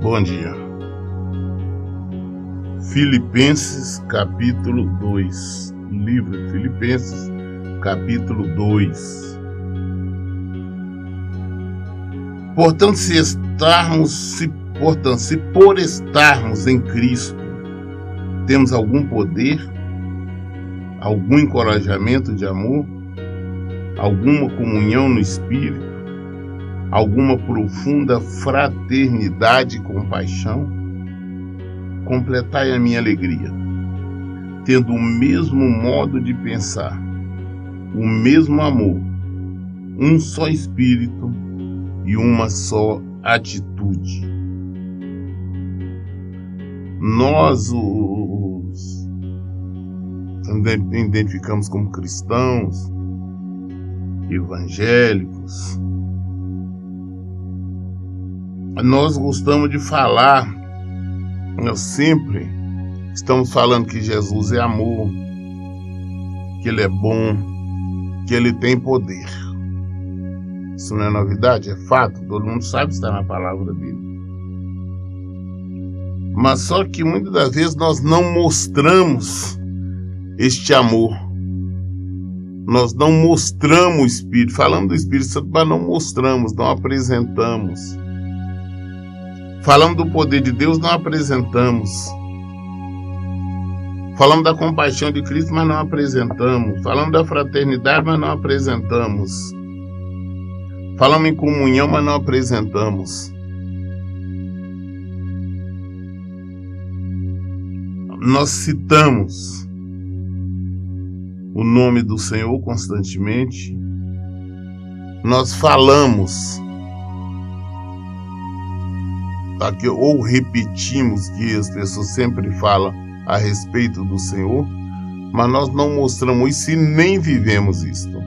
Bom dia. Filipenses capítulo 2. Livro de Filipenses capítulo 2. Portanto, se por estarmos em Cristo temos algum poder, algum encorajamento de amor, alguma comunhão no Espírito, alguma profunda fraternidade e compaixão, completai a minha alegria, tendo o mesmo modo de pensar, o mesmo amor, um só Espírito e uma só atitude. Nós os identificamos como cristãos, evangélicos. Nós gostamos de falar, nós sempre estamos falando que Jesus é amor, que Ele é bom, que Ele tem poder. Isso não é novidade, é fato, todo mundo sabe que está na palavra dele. Mas só que muitas das vezes nós não mostramos este amor. Nós não mostramos o Espírito, falamos do Espírito Santo, mas não mostramos, não apresentamos. Falamos do poder de Deus, não apresentamos. Falamos da compaixão de Cristo, mas não apresentamos. Falamos da fraternidade, mas não apresentamos. Falamos em comunhão, mas não apresentamos. Nós citamos o nome do Senhor constantemente. Nós falamos ou repetimos que as pessoas sempre falam a respeito do Senhor, mas nós não mostramos isso e nem vivemos isto.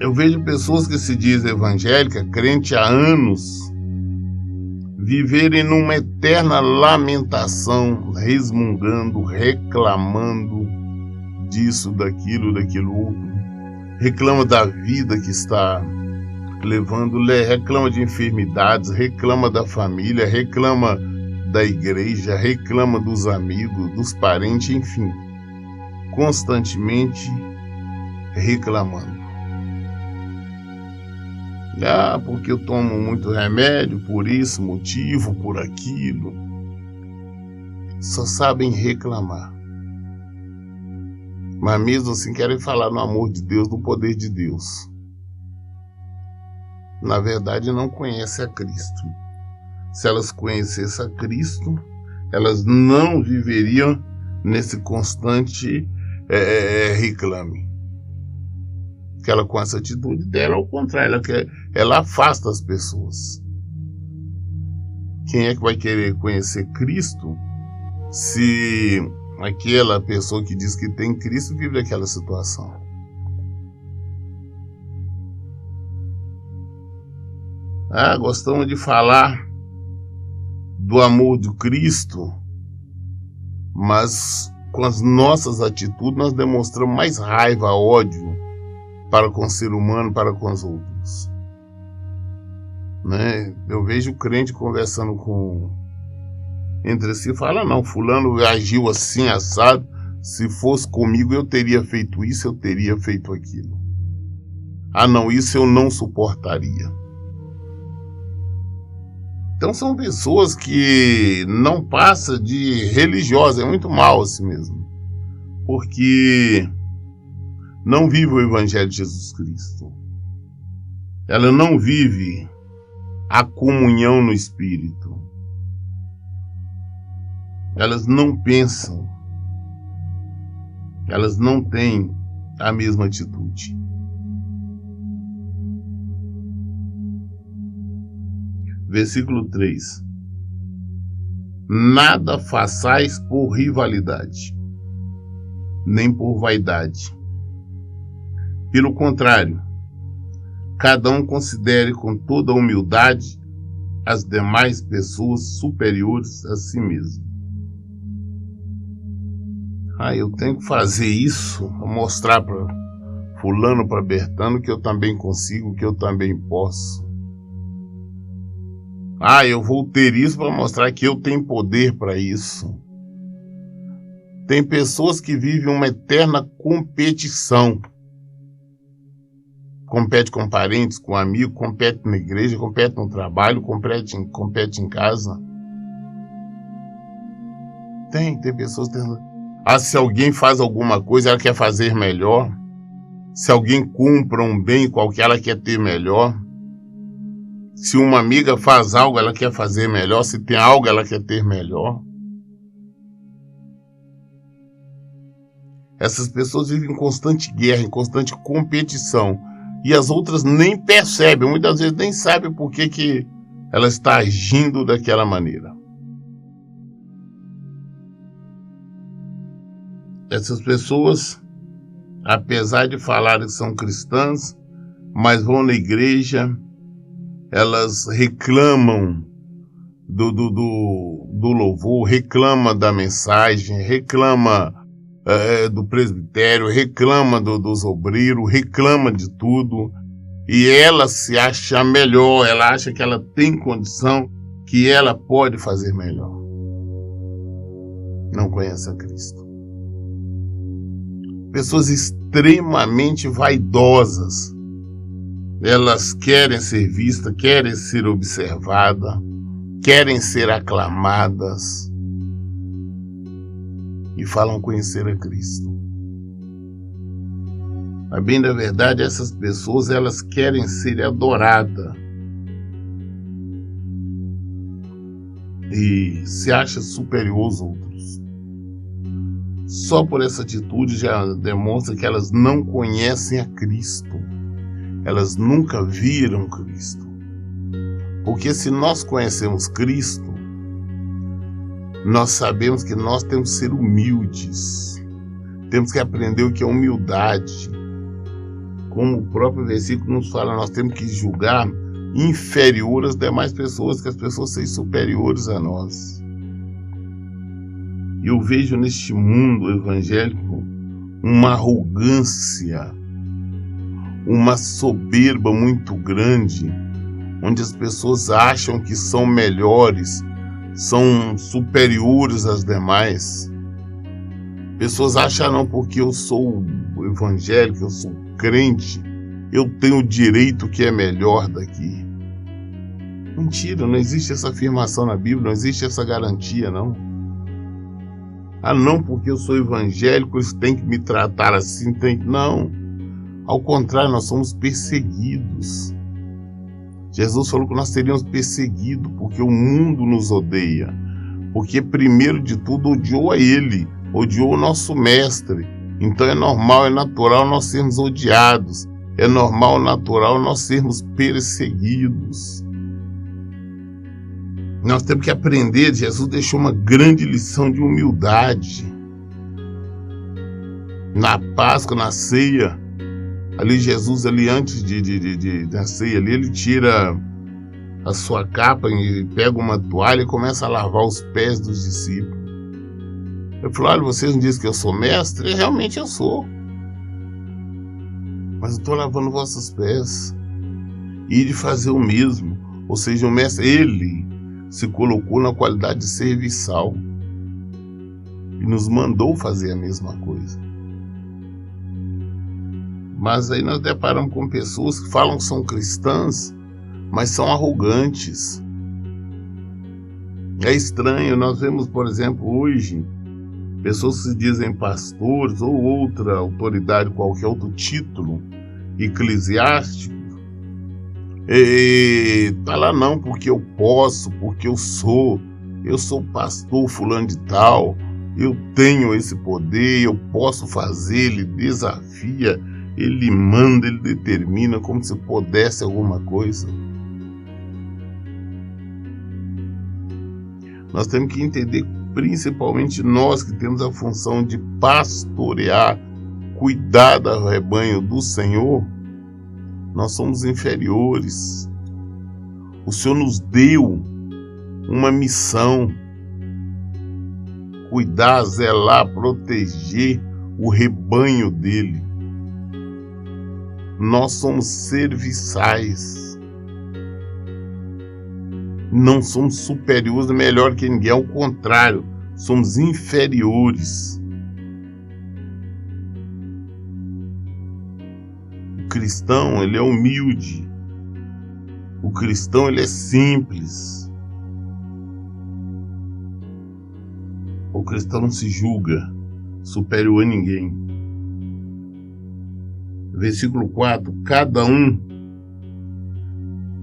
Eu vejo pessoas que se dizem evangélicas, crente há anos, viverem numa eterna lamentação, resmungando, reclamando disso, daquilo outro, reclama da vida que está levando, reclama de enfermidades, reclama da família, reclama da igreja, reclama dos amigos, dos parentes, enfim, constantemente reclamando. Porque eu tomo muito remédio, por isso, motivo, por aquilo. Só sabem reclamar. Mas mesmo assim querem falar no amor de Deus, no poder de Deus. Na verdade, não conhecem a Cristo. Se elas conhecessem a Cristo, elas não viveriam nesse constante reclame. Que ela, com essa atitude dela, ao contrário, ela afasta as pessoas. Quem é que vai querer conhecer Cristo se aquela pessoa que diz que tem Cristo vive aquela situação? Gostamos de falar do amor de Cristo, mas com as nossas atitudes nós demonstramos mais raiva, ódio para com o ser humano, para com os outros. Eu vejo o crente conversando entre si, fala, não, fulano agiu assim, assado, se fosse comigo eu teria feito isso, eu teria feito aquilo. Não, isso eu não suportaria. Então são pessoas que não passam de religiosas, é muito mal assim mesmo, porque não vive o Evangelho de Jesus Cristo. Ela não vive a comunhão no Espírito. Elas não pensam. Elas não têm a mesma atitude. Versículo 3. Nada façais por rivalidade, nem por vaidade. Pelo contrário, cada um considere com toda a humildade as demais pessoas superiores a si mesmo. Eu tenho que fazer isso, mostrar para fulano, para Bertano, que eu também consigo, que eu também posso. Ah, eu vou ter isso para mostrar que eu tenho poder para isso. Tem pessoas que vivem uma eterna competição. Compete com parentes, com amigos, compete na igreja, compete no trabalho, compete em casa. Tem pessoas que têm... Ah, se alguém faz alguma coisa, ela quer fazer melhor. Se alguém compra um bem qualquer, ela quer ter melhor. Se uma amiga faz algo, ela quer fazer melhor. Se tem algo, ela quer ter melhor. Essas pessoas vivem em constante guerra, em constante competição. E as outras nem percebem, muitas vezes nem sabem por que ela está agindo daquela maneira. Essas pessoas, apesar de falarem que são cristãs, mas vão na igreja, elas reclamam do louvor, reclamam da mensagem, reclamam do presbitério, reclama dos obreiros, reclama de tudo, e ela se acha melhor, ela acha que ela tem condição, que ela pode fazer melhor. Não conhece a Cristo. Pessoas extremamente vaidosas, elas querem ser vistas, querem ser observadas, querem ser aclamadas, e falam conhecer a Cristo. A bem da verdade, essas pessoas, elas querem ser adoradas. E se acham superior aos outros. Só por essa atitude já demonstra que elas não conhecem a Cristo. Elas nunca viram Cristo. Porque se nós conhecemos Cristo, nós sabemos que nós temos que ser humildes. Temos que aprender o que é humildade. Como o próprio versículo nos fala, nós temos que julgar inferior às demais pessoas, que as pessoas sejam superiores a nós. Eu vejo neste mundo evangélico uma arrogância, uma soberba muito grande, onde as pessoas acham que são melhores, são superiores às demais. Pessoas acham, não, porque eu sou evangélico, eu sou crente, eu tenho o direito que é melhor daqui. Mentira, não existe essa afirmação na Bíblia, não existe essa garantia, não. Ah, não, porque eu sou evangélico, eles têm que me tratar assim, não. Ao contrário, nós somos perseguidos. Jesus falou que nós seríamos perseguidos porque o mundo nos odeia. Porque primeiro de tudo odiou a ele, odiou o nosso mestre. Então é normal, é natural nós sermos odiados. É normal, natural nós sermos perseguidos. Nós temos que aprender. Jesus deixou uma grande lição de humildade. Na Páscoa, na ceia, ali Jesus, ali antes da ceia, ali, ele tira a sua capa e pega uma toalha e começa a lavar os pés dos discípulos. Eu falei, olha, vocês não dizem que eu sou mestre? Realmente eu sou. Mas eu estou lavando vossos pés. E de fazer o mesmo. Ou seja, o mestre, ele se colocou na qualidade de serviçal. E nos mandou fazer a mesma coisa. Mas aí nós deparamos com pessoas que falam que são cristãs, mas são arrogantes. É estranho, nós vemos, por exemplo, hoje, pessoas que se dizem pastores ou outra autoridade, qualquer outro título eclesiástico, e tá lá não, porque eu posso, porque eu sou pastor fulano de tal, eu tenho esse poder, eu posso fazer, ele desafia, ele manda, ele determina, como se pudesse alguma coisa. Nós temos que entender, principalmente nós que temos a função de pastorear, cuidar do rebanho do Senhor, nós somos inferiores. O Senhor nos deu uma missão: cuidar, zelar, proteger o rebanho dele. Nós somos serviçais. Não somos superiores, melhor que ninguém, ao contrário, somos inferiores. O cristão, ele é humilde. O cristão, ele é simples. O cristão não se julga superior a ninguém. Versículo 4. Cada um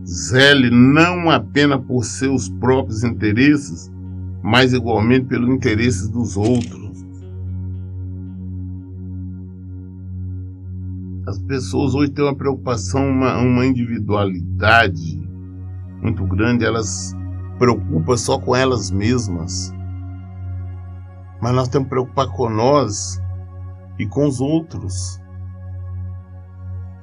zele não apenas por seus próprios interesses, mas igualmente pelos interesses dos outros. As pessoas hoje têm uma preocupação, uma individualidade muito grande, elas preocupam só com elas mesmas. Mas nós temos que preocupar com nós e com os outros.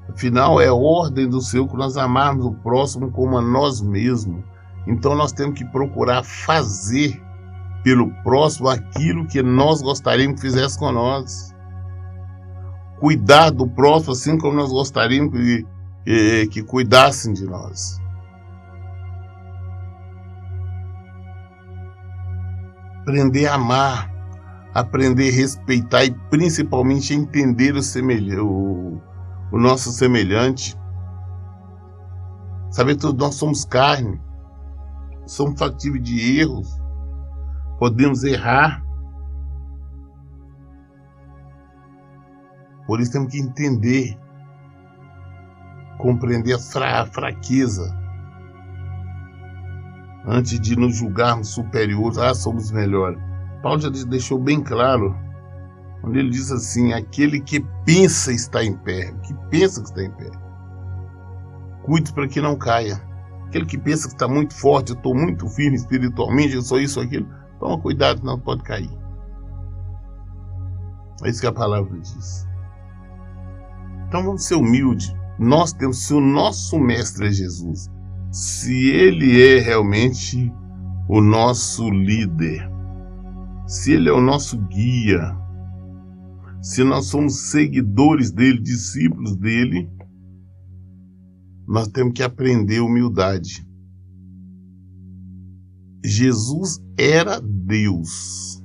Afinal, é a ordem do Senhor que nós amarmos o próximo como a nós mesmos. Então nós temos que procurar fazer pelo próximo aquilo que nós gostaríamos que fizesse com nós. Cuidar do próximo assim como nós gostaríamos que cuidassem de nós. Aprender a amar, aprender a respeitar e principalmente entender o nosso semelhante. Saber que nós somos carne, somos factíveis de erros, podemos errar. Por isso temos que entender, compreender a fraqueza, antes de nos julgarmos superiores, somos melhores. Paulo já deixou bem claro, quando ele diz assim, aquele que pensa estar em pé, cuide para que não caia. Aquele que pensa que está muito forte, eu estou muito firme espiritualmente, eu sou isso, aquilo, toma cuidado, não pode cair. É isso que a palavra diz. Então vamos ser humildes. Nós temos, se o nosso mestre é Jesus, se ele é realmente o nosso líder, se ele é o nosso guia, se nós somos seguidores dele, discípulos dele, nós temos que aprender humildade. Jesus era Deus,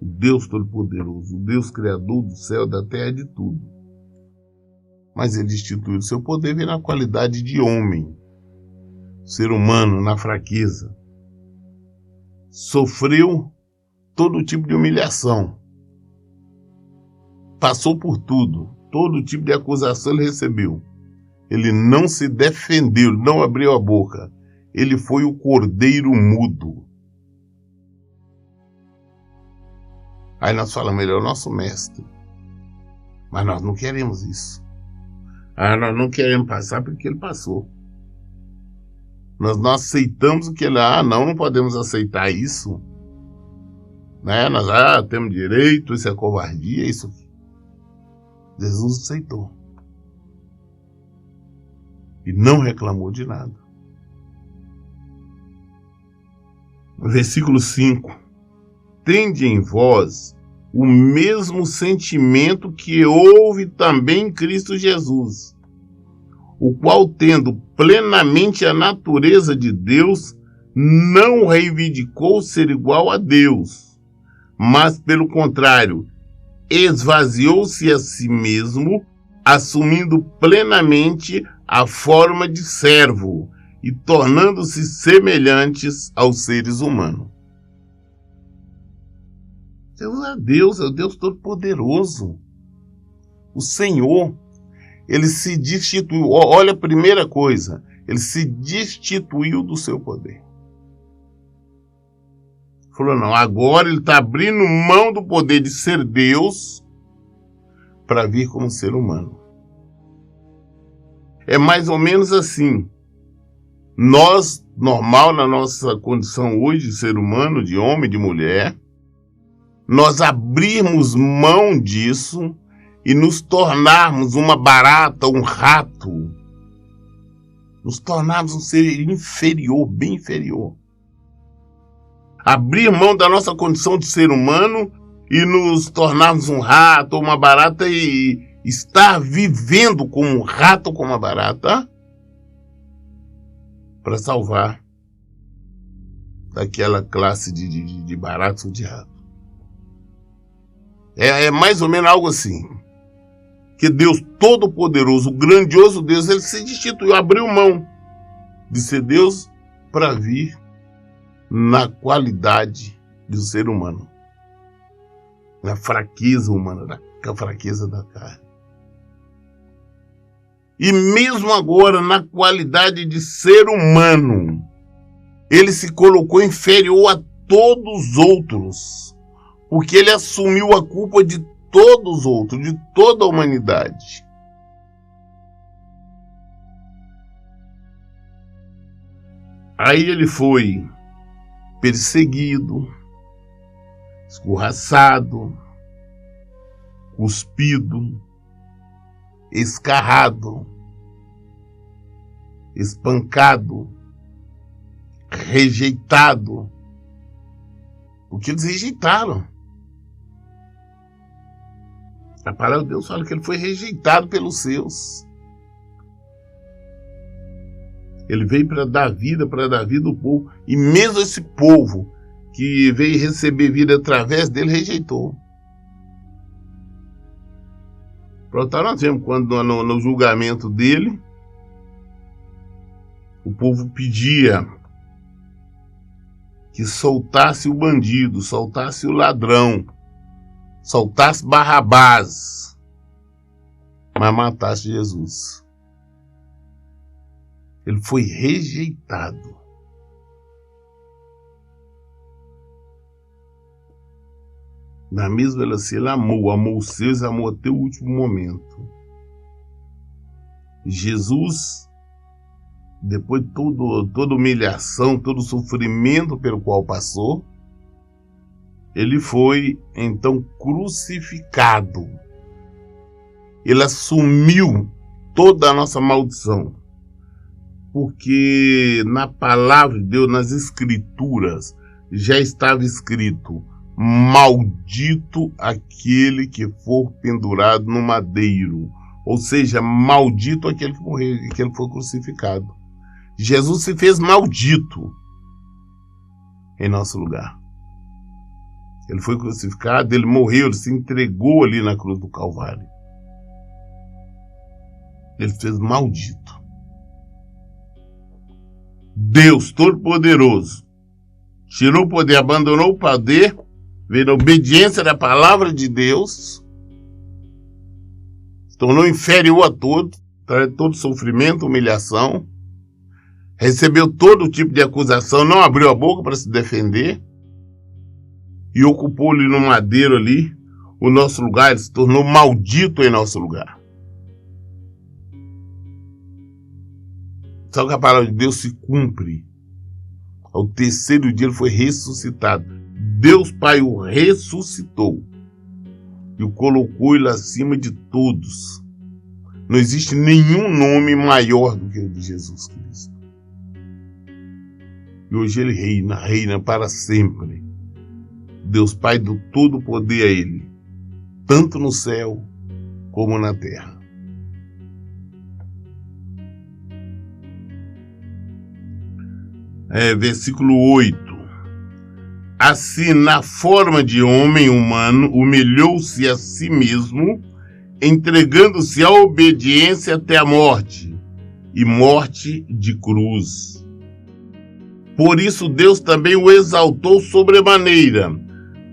o Deus Todo-Poderoso, o Deus Criador do céu, da terra e de tudo. Mas ele instituiu o seu poder veio na qualidade de homem, ser humano, na fraqueza. Sofreu todo tipo de humilhação. Passou por tudo, todo tipo de acusação ele recebeu. Ele não se defendeu, não abriu a boca. Ele foi o cordeiro mudo. Aí nós falamos, ele é o nosso mestre. Mas nós não queremos isso. Nós não queremos passar porque ele passou. Nós não aceitamos o que ele... não podemos aceitar isso. Né? Nós temos direito, isso é covardia, isso aqui. Jesus aceitou. E não reclamou de nada. Versículo 5. Tende em vós o mesmo sentimento que houve também em Cristo Jesus, o qual, tendo plenamente a natureza de Deus, não reivindicou ser igual a Deus, mas, pelo contrário, esvaziou-se a si mesmo, assumindo plenamente a forma de servo e tornando-se semelhantes aos seres humanos. Jesus é o Deus Todo-Poderoso. O Senhor, ele se destituiu. Olha a primeira coisa, ele se destituiu do seu poder. Falou, não, agora ele está abrindo mão do poder de ser Deus para vir como ser humano. É mais ou menos assim. Nós, normal na nossa condição hoje de ser humano, de homem, de mulher, nós abrirmos mão disso e nos tornarmos uma barata, um rato, nos tornarmos um ser inferior, bem inferior. Abrir mão da nossa condição de ser humano e nos tornarmos um rato ou uma barata e estar vivendo como um rato ou como uma barata para salvar daquela classe de baratos ou diabo. É mais ou menos algo assim. Que Deus Todo-Poderoso, o grandioso Deus, ele se destituiu, abriu mão de ser Deus para vir na qualidade do ser humano, na fraqueza humana, na fraqueza da carne. E mesmo agora, na qualidade de ser humano, ele se colocou inferior a todos os outros, porque ele assumiu a culpa de todos os outros, de toda a humanidade. Aí ele foi perseguido, escorraçado, cuspido, escarrado, espancado, rejeitado, porque eles rejeitaram. A palavra de Deus fala que ele foi rejeitado pelos seus. Ele veio para dar vida ao povo. E mesmo esse povo que veio receber vida através dele, rejeitou. Pronto, nós vemos quando no julgamento dele, o povo pedia que soltasse o bandido, soltasse o ladrão, soltasse Barrabás, mas matasse Jesus. Ele foi rejeitado. Na mesma velocidade, ele amou os seus, amou até o último momento. Jesus, depois de toda humilhação, todo sofrimento pelo qual passou, ele foi então crucificado. Ele assumiu toda a nossa maldição. Porque na palavra de Deus, nas escrituras, já estava escrito: maldito aquele que for pendurado no madeiro. Ou seja, maldito aquele que morreu, que ele foi crucificado. Jesus se fez maldito em nosso lugar. Ele foi crucificado, ele morreu, ele se entregou ali na cruz do Calvário. Ele se fez maldito. Deus Todo-Poderoso tirou o poder, abandonou o poder, veio na obediência da palavra de Deus, se tornou inferior a todos, todo sofrimento, humilhação, recebeu todo tipo de acusação, não abriu a boca para se defender e ocupou ali no madeiro ali o nosso lugar. Ele se tornou maldito em nosso lugar. Só que a palavra de Deus se cumpre. Ao terceiro dia ele foi ressuscitado. Deus Pai o ressuscitou e o colocou ele acima de todos. Não existe nenhum nome maior do que o de Jesus Cristo. E hoje ele reina para sempre. Deus Pai do todo poder a ele, tanto no céu como na terra. Versículo 8. Assim, na forma de homem humano, humilhou-se a si mesmo, entregando-se à obediência até a morte, e morte de cruz. Por isso Deus também o exaltou sobremaneira,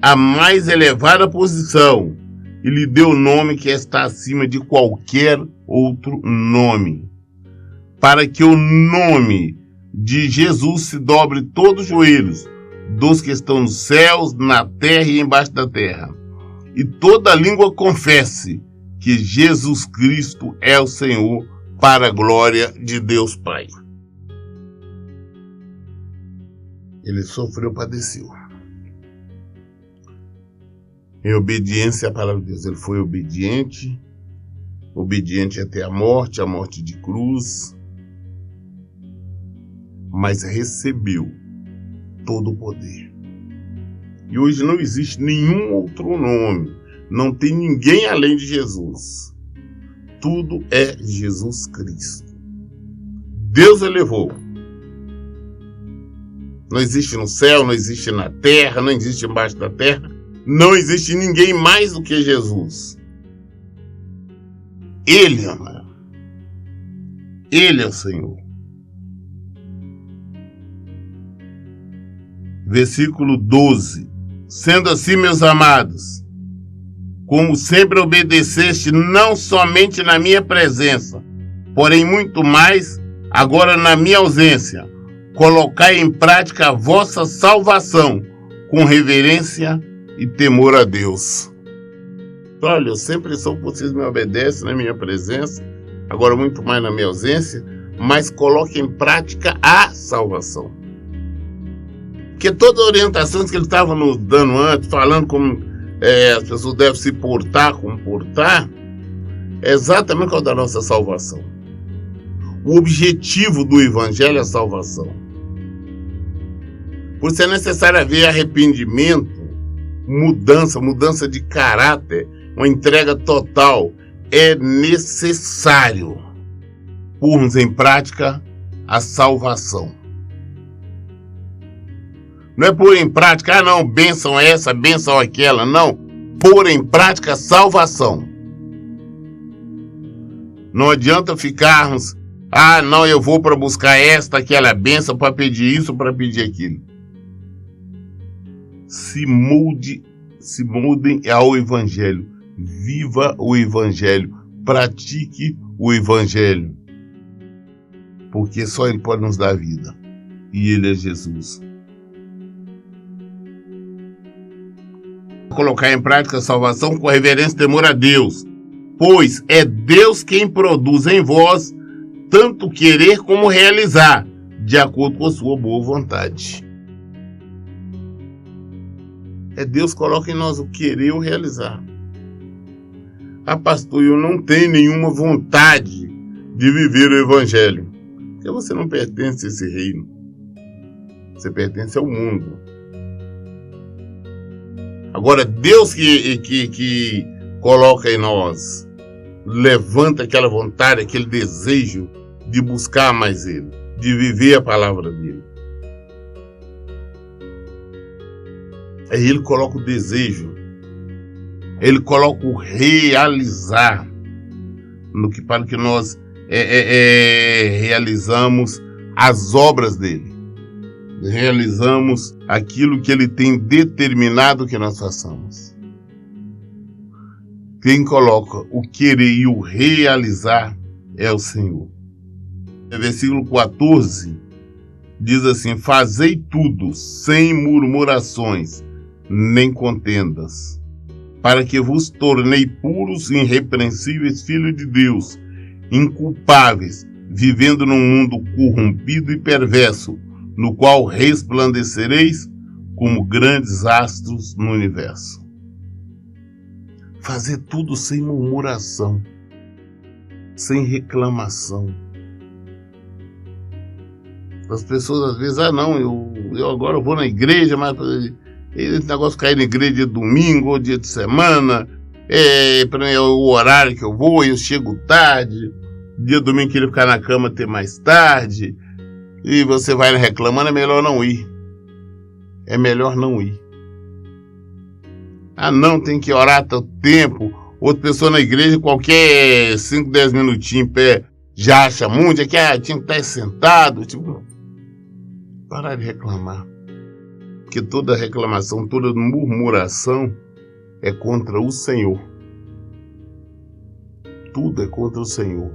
a mais elevada posição, e lhe deu o nome que está acima de qualquer outro nome, para que o nome de Jesus se dobre todos os joelhos, dos que estão nos céus, na terra e embaixo da terra, e toda língua confesse que Jesus Cristo é o Senhor, para a glória de Deus Pai. Ele sofreu, padeceu. Em obediência à palavra de Deus, ele foi obediente até a morte de cruz, mas recebeu todo o poder. E hoje não existe nenhum outro nome, não tem ninguém além de Jesus. Tudo é Jesus Cristo. Deus elevou. Não existe no céu, não existe na terra, não existe embaixo da terra. Não existe ninguém mais do que Jesus. Ele, amado. Ele é o Senhor. Versículo 12. Sendo assim, meus amados, como sempre obedeceste, não somente na minha presença, porém muito mais agora na minha ausência, colocai em prática a vossa salvação com reverência e temor a Deus. Olha, eu sempre sou, vocês me obedecem na minha presença, agora muito mais na minha ausência, mas coloque em prática a salvação. Porque toda a orientação que ele estava nos dando antes, falando como as pessoas devem se comportar, é exatamente qual da nossa salvação. O objetivo do Evangelho é a salvação. Por isso é necessário haver arrependimento, mudança de caráter, uma entrega total. É necessário pormos em prática a salvação. Não é pôr em prática, não, bênção essa, bênção aquela, não. Pôr em prática a salvação. Não adianta ficarmos, não, eu vou para buscar esta, aquela bênção, para pedir isso, para pedir aquilo. Se moldem ao Evangelho. Viva o Evangelho. Pratique o Evangelho. Porque só Ele pode nos dar vida. E Ele é Jesus. Colocar em prática a salvação com reverência e temor a Deus, pois é Deus quem produz em vós tanto querer como realizar, de acordo com a sua boa vontade. É Deus que coloca em nós o querer ou realizar. Pastor, eu não tenho nenhuma vontade de viver o Evangelho, porque você não pertence a esse reino, você pertence ao mundo. Agora, Deus que coloca em nós, levanta aquela vontade, aquele desejo de buscar mais Ele, de viver a palavra dEle. Aí Ele coloca o desejo, Ele coloca o realizar, para que nós realizamos as obras dEle. Realizamos aquilo que Ele tem determinado que nós façamos. Quem coloca o querer e o realizar é o Senhor. Versículo 14 diz assim: fazei tudo sem murmurações nem contendas, para que vos tornei puros e irrepreensíveis filhos de Deus, inculpáveis, vivendo num mundo corrompido e perverso, no qual resplandecereis como grandes astros no universo. Fazer tudo sem murmuração, sem reclamação. As pessoas às vezes, não, eu agora vou na igreja, mas esse negócio de cair na igreja dia de domingo ou dia de semana, para mim é o horário que eu vou, eu chego tarde, dia de domingo queria ficar na cama até mais tarde, e você vai reclamando, é melhor não ir. É melhor não ir. Não, tem que orar tanto tempo. Outra pessoa na igreja, qualquer 5, 10 minutinhos em pé, já acha muito, tinha que estar sentado. Parar de reclamar. Porque toda reclamação, toda murmuração é contra o Senhor. Tudo é contra o Senhor.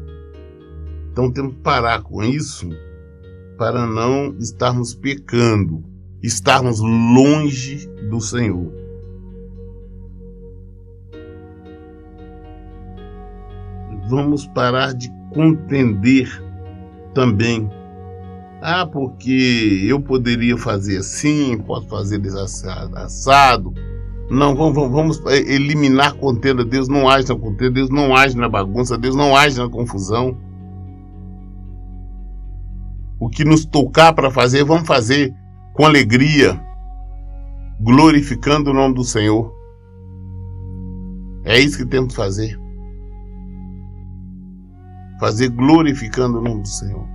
Então temos que parar com isso, para não estarmos pecando, estarmos longe do Senhor. Vamos parar de contender também. Porque eu poderia fazer assim, posso fazer assado. Não, vamos eliminar contenda. Deus não age na contenda, Deus não age na bagunça, Deus não age na confusão. O que nos tocar para fazer, vamos fazer com alegria, glorificando o nome do Senhor. É isso que temos que fazer. Fazer glorificando o nome do Senhor.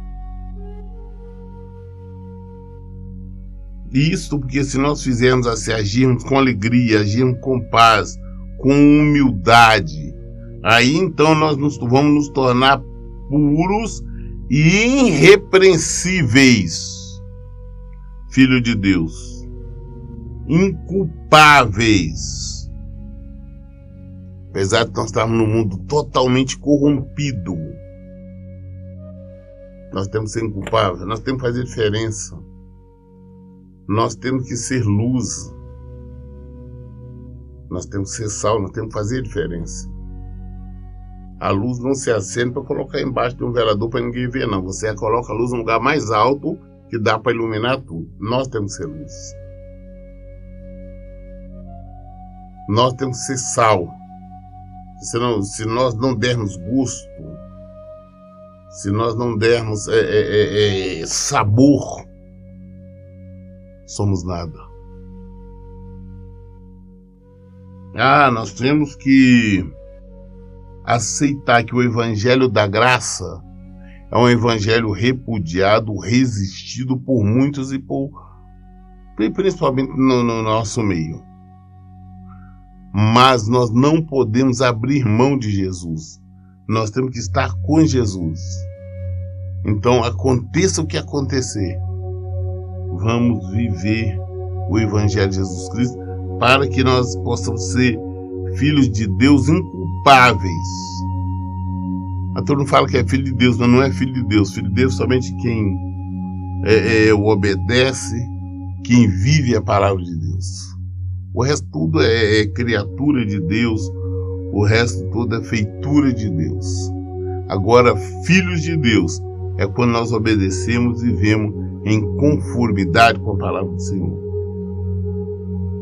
Isto porque se nós fizermos assim, agirmos com alegria, agirmos com paz, com humildade, aí então nós vamos nos tornar puros e irrepreensíveis, filho de Deus, inculpáveis. Apesar de nós estarmos num mundo totalmente corrompido, nós temos que ser inculpáveis, nós temos que fazer diferença. Nós temos que ser luz. Nós temos que ser sal, nós temos que fazer diferença. A luz não se acende para colocar embaixo de um velador para ninguém ver, não. Você coloca a luz no lugar mais alto que dá para iluminar tudo. Nós temos que ser luz. Nós temos que ser sal. Se nós não dermos gosto, se nós não dermos sabor, somos nada. Nós temos que aceitar que o evangelho da graça é um evangelho repudiado, resistido por muitos e principalmente no nosso meio. Mas nós não podemos abrir mão de Jesus. Nós temos que estar com Jesus. Então, aconteça o que acontecer, vamos viver o Evangelho de Jesus Cristo para que nós possamos ser filhos de Deus inculpáveis. A turma fala que é filho de Deus, mas não é filho de Deus. Filho de Deus é somente quem o obedece, quem vive a palavra de Deus. O resto tudo é criatura de Deus, o resto tudo é feitura de Deus. Agora, filhos de Deus é quando nós obedecemos e vivemos em conformidade com a palavra do Senhor.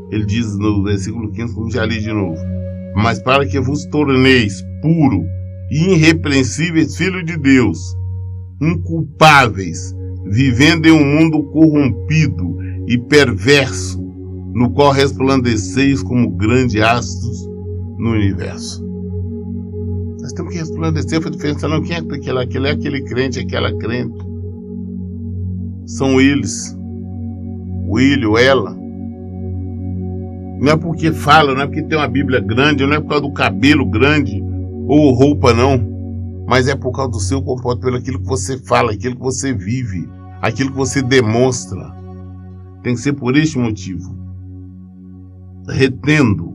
Ele diz no versículo 15, como já li de novo: mas para que vos torneis puro e irrepreensíveis, filhos de Deus, inculpáveis, vivendo em um mundo corrompido e perverso, no qual resplandeceis como grandes astros no universo. Nós temos que resplandecer, foi diferença não. Quem é aquele crente, aquela crente? São eles. O ele ou ela. Não é porque fala, não é porque tem uma Bíblia grande, não é por causa do cabelo grande ou roupa, não. Mas é por causa do seu comportamento, pelo aquilo que você fala, aquilo que você vive, aquilo que você demonstra. Tem que ser por este motivo. Retendo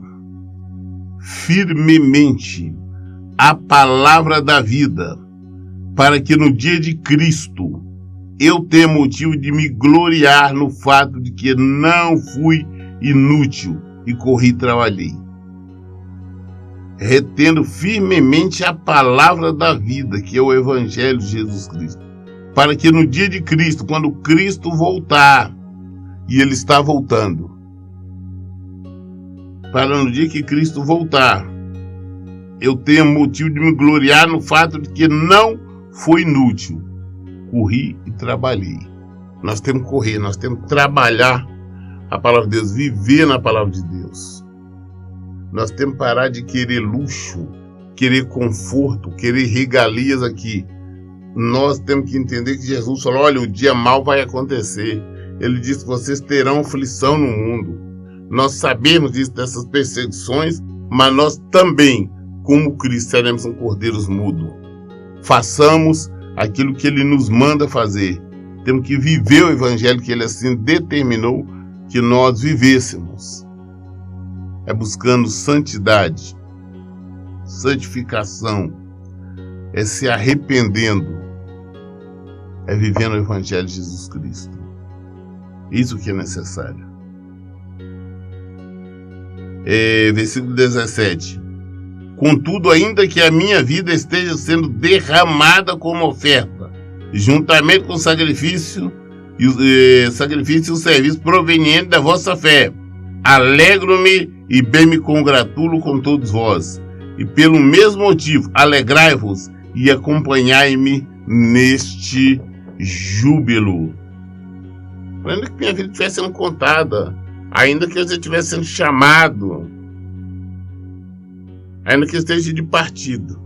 firmemente a palavra da vida, para que no dia de Cristo eu tenha motivo de me gloriar no fato de que não fui inútil e corri e trabalhei. Retendo firmemente a palavra da vida, que é o Evangelho de Jesus Cristo, para que no dia de Cristo, quando Cristo voltar, e Ele está voltando, para no dia que Cristo voltar, eu tenha motivo de me gloriar no fato de que não foi inútil. Corri e trabalhei. Nós temos que correr, nós temos que trabalhar a palavra de Deus, viver na palavra de Deus. Nós temos que parar de querer luxo, querer conforto, querer regalias aqui. Nós temos que entender que Jesus falou: olha, o dia mau vai acontecer. Ele disse: vocês terão aflição no mundo. Nós sabemos disso, dessas perseguições, mas nós também, como Cristo, seremos um cordeiros mudo. Façamos aquilo que Ele nos manda fazer. Temos que viver o Evangelho que Ele assim determinou que nós vivêssemos. É buscando santidade, santificação, é se arrependendo, é vivendo o Evangelho de Jesus Cristo. Isso que é necessário. Versículo 17. Contudo, ainda que a minha vida esteja sendo derramada como oferta, juntamente com sacrifício e o serviço proveniente da vossa fé, alegro-me e bem me congratulo com todos vós. E pelo mesmo motivo, alegrai-vos e acompanhai-me neste júbilo. Ainda que minha vida estivesse sendo contada, ainda que eu estivesse sendo chamado, ainda que eu esteja de partido,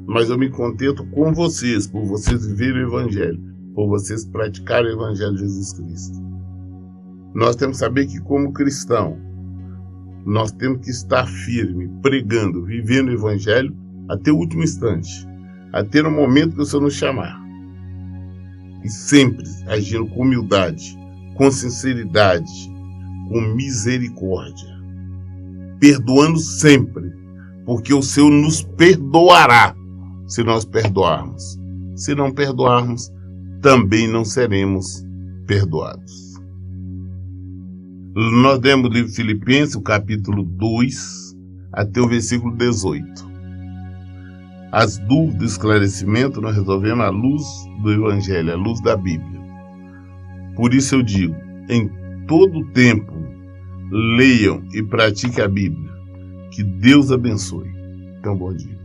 mas eu me contento com vocês, por vocês viverem o Evangelho, por vocês praticarem o Evangelho de Jesus Cristo. Nós temos que saber que, como cristão, nós temos que estar firme, pregando, vivendo o Evangelho até o último instante, até o momento que o Senhor nos chamar. E sempre agindo com humildade, com sinceridade, com misericórdia, perdoando sempre, porque o Senhor nos perdoará se nós perdoarmos. Se não perdoarmos, também não seremos perdoados. Nós demos o livro de Filipenses, o capítulo 2, até o versículo 18. As dúvidas, o esclarecimento, nós resolvemos à luz do Evangelho, à luz da Bíblia. Por isso eu digo, em todo tempo, leiam e pratiquem a Bíblia. Que Deus abençoe. Então, bom dia.